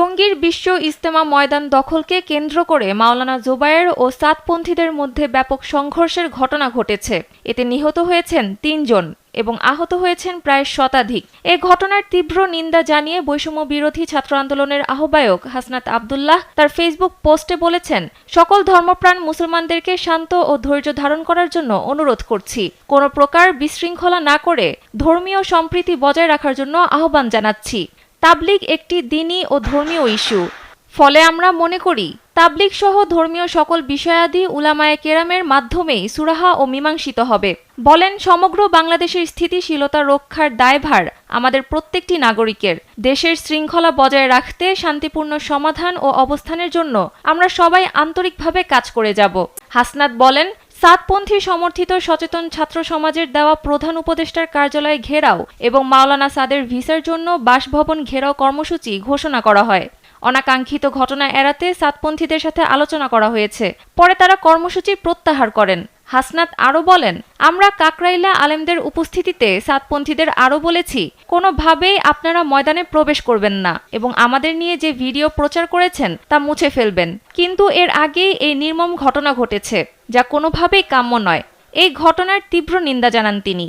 টঙ্গীর বিশ্ব ইজতেমা ময়দান দখলকে কেন্দ্র করে মাওলানা জোবায়ের ও সাতপন্থীদের মধ্যে ব্যাপক সংঘর্ষের ঘটনা ঘটেছে। এতে নিহত হয়েছেন ৩ জন এবং আহত হয়েছেন প্রায় শতাধিক। এ ঘটনার তীব্র নিন্দা জানিয়ে বৈষম্য বিরোধী ছাত্র আন্দোলনের আহ্বায়ক হাসনাত আব্দুল্লাহ তার ফেসবুক পোস্টে বলেছেন, সকল ধর্মপ্রাণ মুসলমানদেরকে শান্ত ও ধৈর্য ধারণ করার জন্য অনুরোধ করছি। কোনো প্রকার বিশৃঙ্খলা না করে ধর্মীয় সম্প্রীতি বজায় রাখার জন্য আহ্বান জানাচ্ছি। তাবলিগ একটি দ্বীনি ও ধর্মীয় ইস্যু, ফলে আমরা মনে করি তাবলিগ সহ ধর্মীয় সকল বিষয়াদি উলামায়ে কেরামের মাধ্যমেই সুরাহা ও মীমাংসিত হবে। বলেন, সমগ্র বাংলাদেশের স্থিতিশীলতা রক্ষার দায়ভার আমাদের প্রত্যেকটি নাগরিকের। দেশের শৃঙ্খলা বজায় রাখতে শান্তিপূর্ণ সমাধান ও অবস্থানের জন্য আমরা সবাই আন্তরিকভাবে কাজ করে যাব। হাসনাত বলেন, সাতপন্থী সমর্থিত সচেতন ছাত্র সমাজের দেওয়া প্রধান উপদেষ্টার কার্যালয় ঘেরাও এবং মাওলানা সাদের ভিসার জন্য বাসভবন ঘেরাও কর্মসূচি ঘোষণা করা হয়। অনাকাঙ্ক্ষিত ঘটনা এড়াতে সাতপন্থীদের সাথে আলোচনা করা হয়েছে, পরে তারা কর্মসূচি প্রত্যাহার করেন। হাসনাত আরও বলেন, আমরা কাকরাইলা আলেমদের উপস্থিতিতে সাতপন্থীদের আরও বলেছি, কোনোভাবেই আপনারা ময়দানে প্রবেশ করবেন না এবং আমাদের নিয়ে যে ভিডিও প্রচার করেছেন তা মুছে ফেলবেন। কিন্তু এর আগেই এই নির্মম ঘটনা ঘটেছে, যা কোনোভাবেই কাম্য নয়। এই ঘটনার তীব্র নিন্দা জানান তিনি।